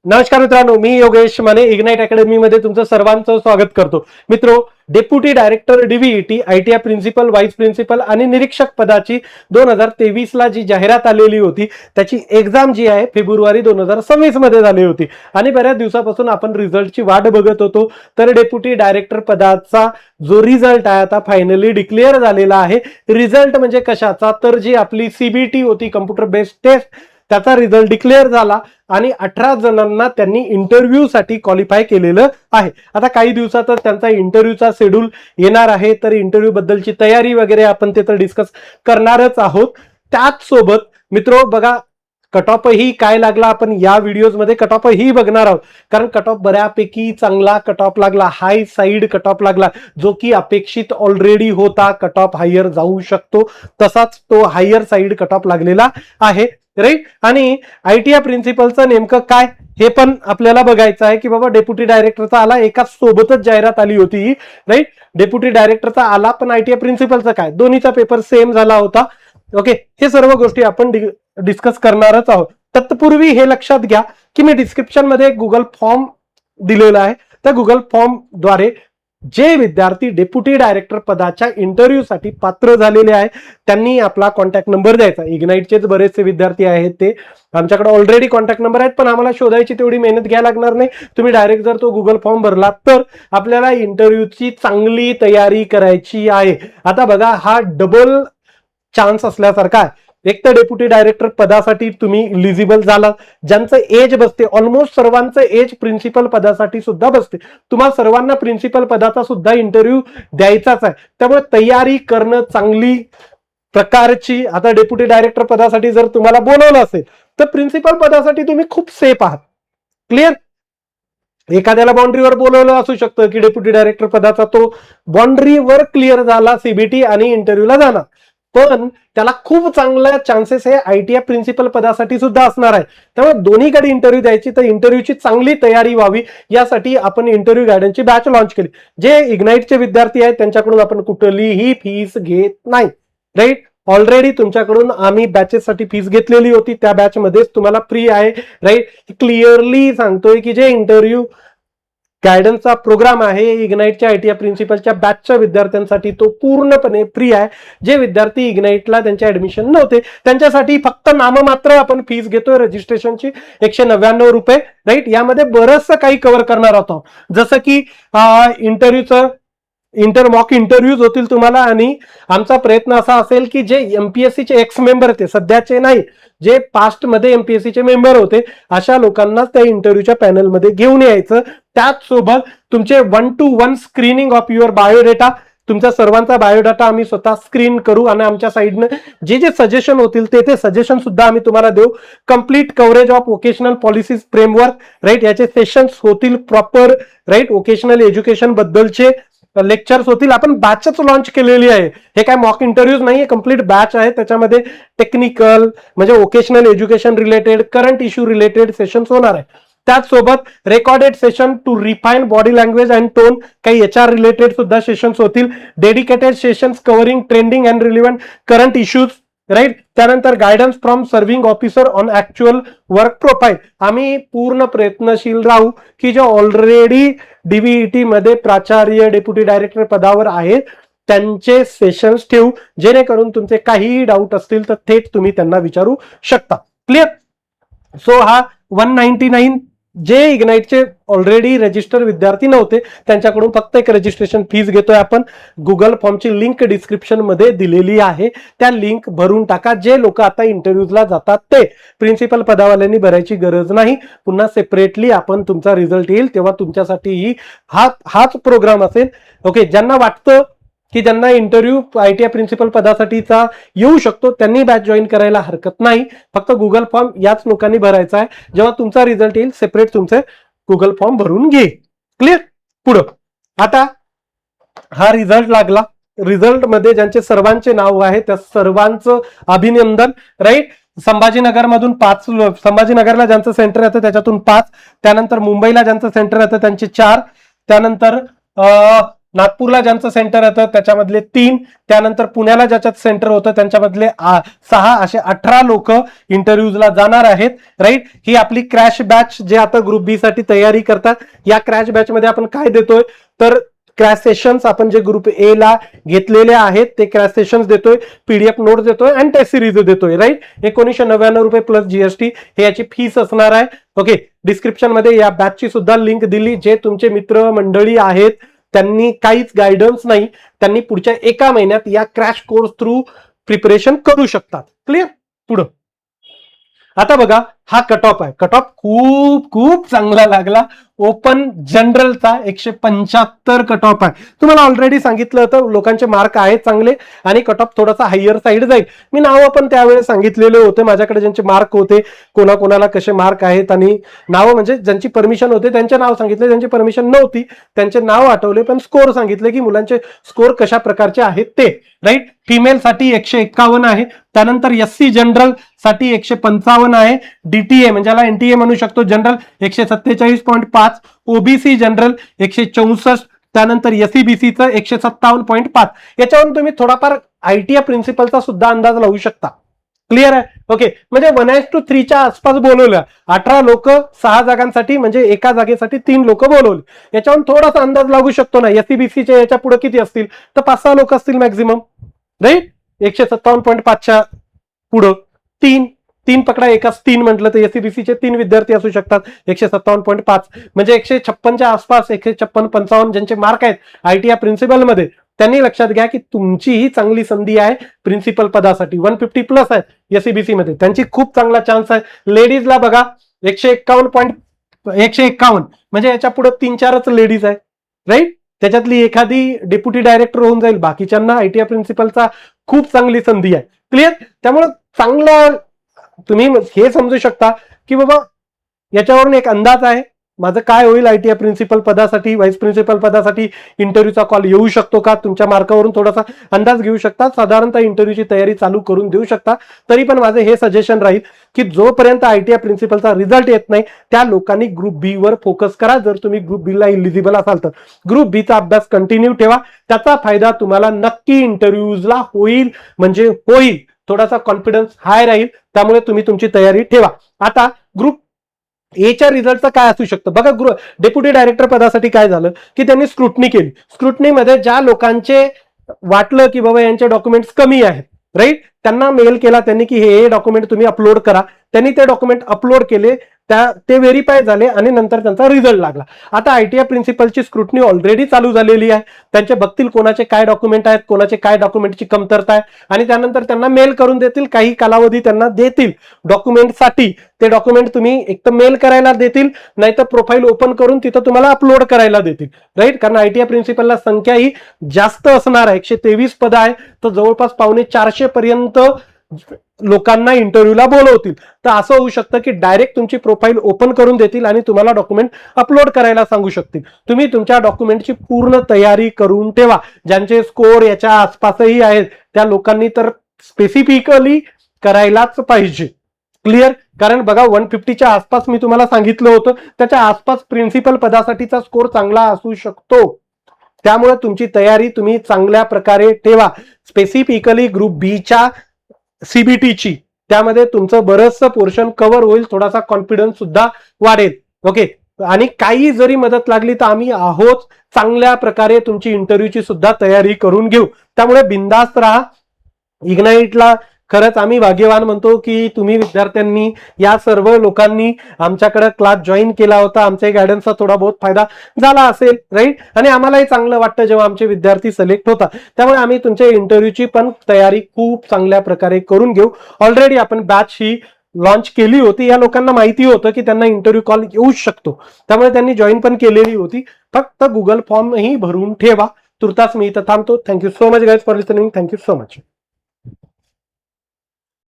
नमस्कार मित्रांनो, मी योगेश माने इग्नाइट अकॅडमी मध्ये तुमचं सर्वांचं स्वागत करतो. मित्रो, deputy director DVET ITI principal, vice principal आणि निरीक्षक पदाची 2023 ला जी जाहिरात आलेली होती त्याची एक्झाम जी आहे फेब्रुवारी 2026 मध्ये झाली होती आणि बऱ्याच दिवसापासून आपण रिझल्टची वाट बघत होतो. तर डेप्युटी डायरेक्टर पदाचा जो रिझल्ट आहे आता फायनली डिक्लेअर झालेला आहे. रिझल्ट म्हणजे कशाचा, तर जी आपली सीबीटी होती, कम्प्युटर बेस्ड टेस्ट, त्याचा रिझल्ट डिक्लेअर झाला आणि 18 जणांना त्यांनी इंटरव्ह्यू साठी क्वालिफाय केलेलं आहे. आता काही दिवसातच त्यांचा इंटरव्ह्यूचा शेड्यूल येणार आहे, तर इंटरव्ह्यू बद्दलची तयारी वगैरे आपण ते तर डिस्कस करणारच आहोत. त्याच सोबत मित्रो बघा, कट ऑफ ही काय लागला आपण या व्हिडिओज मध्ये कट ऑफ ही बघणार आहोत, कारण कट ऑफ बऱ्यापैकी चांगला कट ऑफ लागला, हाय साइड कट ऑफ लागला, जो की अपेक्षित ऑलरेडी होता. कट ऑफ हायर जाऊ शकतो, तसाच तो हायर साइड कट ऑफ लागलेला आहे, राईट. आणि आयटीआय प्रिन्सिपलचं नेमकं काय हे पण आपल्याला बघायचं आहे की बाबा डेप्युटी डायरेक्टरचा आला, एका सोबतच जाहिरात आली होती, राईट. डेप्युटी डायरेक्टरचा आला, पण आयटीआय प्रिन्सिपलचा काय, दोन्हीचा पेपर सेम झाला होता. ओके, हे सर्व गोष्टी आपण डिस्कस करणारच आहोत. तत्पूर्वी हे लक्षात घ्या की मी डिस्क्रिप्शन मध्ये एक गुगल फॉर्म दिलेला आहे. त्या गुगल फॉर्म द्वारे जे विद्यार्थी डेप्युटी डायरेक्टर पदाच्या इंटरव्ह्यू साठी पात्र झालेले आहे त्यांनी आपला कॉन्टॅक्ट नंबर द्यायचा. इग्नाइटचेच बरेचसे विद्यार्थी आहेत, ते आमच्याकडे ऑलरेडी कॉन्टॅक्ट नंबर आहेत, पण आम्हाला शोधायची तेवढी मेहनत घ्यायला लागणार नाही. तुम्ही डायरेक्ट जर तो गुगल फॉर्म भरला तर आपल्याला इंटरव्ह्यूची चांगली तयारी करायची आहे. आता बघा, हा डबल चान्स असल्यासारखा आहे. एक तर डेप्युटी डायरेक्टर पदासाठी तुम्ही इलिजिबल झाला, ज्यांचं एज बसते, ऑलमोस्ट सर्वांचं एज प्रिन्सिपल पदासाठी सुद्धा बसते. तुम्हाला सर्वांना प्रिन्सिपल पदाचा सुद्धा इंटरव्ह्यू द्यायचाच आहे, त्यामुळे तयारी करणं चांगली प्रकारची. आता डेप्युटी डायरेक्टर पदासाठी जर तुम्हाला बोलवलं असेल तर प्रिन्सिपल पदासाठी तुम्ही खूप सेफ आहात. क्लिअर. एखाद्याला बाउंड्रीवर बोलवलं असू शकतं की डेप्युटी डायरेक्टर पदाचा तो बाउंड्रीवर क्लिअर झाला सीबीटी आणि इंटरव्ह्यूला जाणार, पण त्याला खूप चांगला चान्सेस हे आयटीआय प्रिन्सिपल पदासाठी सुद्धा असणार आहे. त्यामुळे दोन्हीकडे इंटरव्ह्यू द्यायची, तर इंटरव्ह्यूची चांगली तयारी व्हावी यासाठी आपण इंटरव्ह्यू गायडन्सची बॅच लॉन्च केली. जे इग्नाइटचे विद्यार्थी आहेत त्यांच्याकडून आपण कुठलीही फीस घेत नाही, राईट. ऑलरेडी तुमच्याकडून आम्ही बॅचेससाठी फीस घेतलेली होती, त्या बॅच मध्येच तुम्हाला फ्री आहे, राईट. क्लिअरली सांगतोय की जे इंटरव्ह्यू गायडन्सचा प्रोग्राम आहे इग्नाइटच्या आयटीआय प्रिन्सिपलच्या बॅचच्या विद्यार्थ्यांसाठी तो पूर्णपणे फ्री आहे. जे विद्यार्थी इग्नाइटला त्यांचे ऍडमिशन नव्हते त्यांच्यासाठी फक्त नाममात्र आपण फीस घेतोय रजिस्ट्रेशनची, 199 रुपये, राईट. यामध्ये बरंचसं काही कव्हर करणार आहोत, जसं की मॉक इंटरव्ह्यूज होतील तुम्हाला. आणि आमचा प्रयत्न असा असेल की जे एमपीएससीचे एक्स मेंबर होते, सध्याचे नाही, जे पास्ट मध्ये एमपीएससीचे मेंबर होते, अशा लोकांना त्या इंटरव्ह्यूच्या पॅनलमध्ये घेऊन यायचं. त्याचसोबत तुमचे 1 to 1 screening of your biodata, तुमच्या सर्वांचा बायोडाटा आम्ही स्वतः स्क्रीन करू आणि आमच्या साईडनं जे जे सजेशन होतील ते सजेशन सुद्धा आम्ही तुम्हाला देऊ. Complete coverage of vocational policies framework, right. याचे सेशन्स होतील प्रॉपर, राईट. वोकेशनल एज्युकेशन बद्दलचे लेक्चर्स होतील. आपण बॅचच लॉन्च केलेली आहे, हे काय मॉक इंटरव्ह्यूज नाहीये, कम्प्लीट बॅच आहे. त्याच्यामध्ये टेक्निकल म्हणजे vocational education related, current issue related sessions होणार आहे. त्याचसोबत recorded session to refine body language and tone, काही एचआर रिलेटेड सुद्धा सेशन्स होतील. Dedicated sessions covering trending and relevant current issues, right. त्यानंतर guidance from serving officer on actual work profile. आम्ही पूर्ण प्रयत्नशील राहू की जे ऑलरेडी डीव्हीईटी मध्ये प्राचार्य डेप्युटी डायरेक्टर पदावर आहेत त्यांचे सेशन्स ठेवू, जेणेकरून तुमचे काहीही डाऊट असतील तर थेट तुम्ही त्यांना विचारू शकता. क्लिअर. सो हा 199 जे इग्नाइटचे ऑलरेडी रजिस्टर विद्यार्थी नव्हते त्यांच्याकडून फक्त एक रजिस्ट्रेशन फीस घेतोय आपण. गुगल फॉर्मची लिंक डिस्क्रिप्शन मध्ये दिलेली आहे, त्या लिंक भरून टाका. जे लोक आता इंटरव्ह्यूजला जातात ते प्रिन्सिपल पदावाल्यांनी भरायची गरज नाही. पुन्हा सेपरेटली आपण तुमचा रिझल्ट येईल तेव्हा तुमच्यासाठीही हाच प्रोग्राम असेल. ओके, ज्यांना वाटतं की ज्यांना इंटरव्ह्यू आयटीआय प्रिन्सिपल पदासाठीचा येऊ शकतो त्यांनी बॅच जॉईन करायला हरकत नाही. फक्त गुगल फॉर्म याच लोकांनी भरायचा आहे. जेव्हा तुमचा रिझल्ट येईल सेपरेट तुमचे गुगल फॉर्म भरून घे. क्लिअर. पुढं आता हा रिझल्ट लागला. रिझल्ट मध्ये ज्यांचे सर्वांचे नाव आहे त्या सर्वांचं अभिनंदन, राईट. संभाजीनगर मधून 5, संभाजीनगरला ज्यांचं सेंटर येतं त्याच्यातून 5, त्यानंतर मुंबईला ज्यांचं सेंटर येतं त्यांचे 4, त्यानंतर नागपूरला ज्यांचं सेंटर होतं त्याच्यामधले 3, त्यानंतर पुण्याला ज्याच्यात सेंटर होतं त्यांच्यामधले 6, असे 18 लोक इंटरव्ह्यूजला जाणार आहेत. राईट, ही आपली क्रॅश बॅच जे आता ग्रुप बी साठी तयारी करतात. या क्रॅश बॅच मध्ये आपण काय देतोय तर क्रॅश सेशन्स आपण जे ग्रुप ए ला घेतलेले आहेत ते क्रॅश सेशन्स देतोय, पीडीएफ नोट्स देतोय आणि टेस्ट सिरीज देतोय. राईट, 1999 रुपये प्लस जीएसटी हे याची फीस असणार आहे. ओके, डिस्क्रिप्शन मध्ये या बॅचची सुद्धा लिंक दिली. जे तुमचे मित्र मंडळी आहेत त्यांनी काहीच गायडन्स नाही, त्यांनी पुढच्या 1 महिन्यात या क्रॅश कोर्स थ्रू प्रिपरेशन करू शकतात. क्लिअर. पुढं आता बघा, हा कट ऑफ आहे. कट ऑफ खूप खूप चांगला लागला. ओपन जनरलचा 175 कट ऑफ आहे. तुम्हाला ऑलरेडी सांगितलं होतं लोकांचे मार्क आहेत चांगले आणि कट ऑफ थोडासा हायर साईड जाईल. मी नावं पण त्यावेळेस सांगितलेले होते माझ्याकडे ज्यांचे मार्क होते, कोणाकोणाला कसे मार्क आहेत आणि नावं म्हणजे ज्यांची परमिशन होते त्यांचे नाव सांगितले, ज्यांची परमिशन नव्हती त्यांचे नाव आठवले, पण स्कोर सांगितले की मुलांचे स्कोर कशा प्रकारचे आहेत ते. राईट, फिमेल साठी 151 आहे. त्यानंतर एससी जनरल साठी 155 आहे. डीटीए म्हणजे याला एनटीए म्हणू शकतो जनरल 147.5, ओबीसी जनरल 164, त्यानंतर एसईबीसीचं 157.5. याच्यावरून तुम्ही थोडाफार आयटीआय प्रिन्सिपलचा सुद्धा अंदाज लावू शकता. क्लिअर आहे. ओके, म्हणजे 1:3च्या आसपास बोलवलं. 18 लोक 6 जागांसाठी म्हणजे एका जागेसाठी 3 लोक बोलवले. याच्यावरून थोडासा अंदाज लागू शकतो ना. एसईबीसीचे याच्या पुढे किती असतील तर 5-6 लोक असतील मॅक्झिमम. राईट, 157.5च्या पुढं 3 पकडा, एकाच 3 म्हटलं तर एसईबीसीचे 3 विद्यार्थी असू शकतात. 157.5 म्हणजे 156च्या आसपास, 156-55 ज्यांचे मार्क आहेत आयटीआय प्रिन्सिपल मध्ये त्यांनी लक्षात घ्या की तुमची ही चांगली संधी आहे प्रिन्सिपल पदासाठी. 150 प्लस आहे एसईबीसी मध्ये, त्यांची खूप चांगला चान्स आहे. लेडीजला बघा 151 म्हणजे याच्या पुढे 3-4च लेडीज आहे. राईट, त्याच्यातली एखादी डेप्युटी डायरेक्टर होऊन जाईल. बाकीच्यांना आयटीआय प्रिन्सिपलचा खूप चांगली संधी आहे. क्लिअर. त्यामुळे चांगल्या तुम्ही हे समजू शकता की बाबा याच्यावरून एक अंदाज आहे माझं काय होईल. आयटीआय प्रिन्सिपल पदासाठी, व्हाईस प्रिन्सिपल पदासाठी इंटरव्ह्यूचा कॉल येऊ शकतो का, तुमच्या मार्कावरून थोडासा अंदाज घेऊ शकता. साधारणतः इंटरव्ह्यूची तयारी चालू करून देऊ शकता. तरी पण माझं हे सजेशन राहील की जोपर्यंत आयटीआय प्रिन्सिपलचा रिझल्ट येत नाही त्या लोकांनी ग्रुप बी वर फोकस करा. जर तुम्ही ग्रुप बी ला इलिजिबल असाल तर ग्रुप बी चा अभ्यास कंटिन्यू ठेवा. त्याचा फायदा तुम्हाला नक्की इंटरव्ह्यूजला होईल, म्हणजे होईल. थोडासा कॉन्फिडन्स हाय राहील, त्यामुळे तुम्ही तुमची तयारी ठेवा. आता ग्रुप एच्या रिझल्टचं काय असू शकतं बघा. डेप्युटी डायरेक्टर पदासाठी काय झालं की त्यांनी स्क्रुटनी केली. स्क्रुटनीमध्ये ज्या लोकांचे वाटलं की बाबा यांचे डॉक्युमेंट्स कमी आहेत, राईट, त्यांना मेल केला त्यांनी की हे डॉक्युमेंट तुम्ही अपलोड करा. त्यांनी ते डॉक्युमेंट अपलोड केले, ते व्हेरीफाय झाले आणि नंतर त्यांचा रिझल्ट लागला. आता आयटीआय प्रिन्सिपलची स्क्रुटनी ऑलरेडी चालू झालेली आहे. त्यांचे बघतील कोणाचे काय डॉक्युमेंट आहेत, कोणाचे काय डॉक्युमेंटची कमतरता आहे आणि त्यानंतर त्यांना मेल करून देतील. काही कालावधी त्यांना देतील डॉक्युमेंटसाठी. ते डॉक्युमेंट तुम्ही एक तर मेल करायला देतील, नाहीतर प्रोफाईल ओपन करून तिथं तुम्हाला अपलोड करायला देतील. राईट, कारण आयटीआय प्रिन्सिपलला संख्या ही जास्त असणार आहे. 123 पद आहे, तर जवळपास 450 पर्यंत लोकांना इंटरव्ह्यूला बोलवतील. तर असं होऊ शकतं की डायरेक्ट तुमची प्रोफाईल ओपन करून देतील आणि तुम्हाला डॉक्युमेंट अपलोड करायला सांगू शकतील. तुम्ही तुमच्या डॉक्युमेंटची पूर्ण तयारी करून ठेवा. ज्यांचे स्कोर याच्या आसपासही आहेत त्या लोकांनी तर स्पेसिफिकली करायलाच पाहिजे. क्लिअर. कारण बघा 150च्या आसपास मी तुम्हाला सांगितलं होतं, त्याच्या आसपास प्रिन्सिपल पदासाठीचा स्कोर चांगला असू शकतो. त्यामुळे तुमची तयारी तुम्ही चांगल्या प्रकारे ठेवा. स्पेसिफिकली ग्रुप बी च्या सीबीटीची, त्यामध्ये तुमचं बरंचसं पोर्शन कव्हर होईल. थोडासा कॉन्फिडन्स सुद्धा वाढेल. ओके, आणि काही जरी मदत लागली तर आम्ही आहोत. चांगल्या प्रकारे तुमची इंटरव्ह्यूची सुद्धा तयारी करून घेऊ. त्यामुळे बिंदास्त राहा. इग्नाइटला खरंच आम्ही भाग्यवान म्हणतो की तुम्ही विद्यार्थ्यांनी, या सर्व लोकांनी आमच्याकडे क्लास जॉईन केला होता. आमच्या गायडन्सचा थोडा बहुत फायदा झाला असेल. राईट, आणि आम्हालाही चांगलं वाटतं जेव्हा आमचे विद्यार्थी सिलेक्ट होतात. त्यामुळे आम्ही तुमच्या इंटरव्ह्यूची पण तयारी खूप चांगल्या प्रकारे करून घेऊ. ऑलरेडी आपण बॅच ही लॉन्च केली होती. या लोकांना माहिती होतं की त्यांना इंटरव्ह्यू कॉल येऊ शकतो, त्यामुळे त्यांनी जॉईन पण केलेली होती. फक्त गुगल फॉर्म ही भरून ठेवा. तुर्तास मी इथं थांबतो. Thank you so much guys for listening. Thank you so much.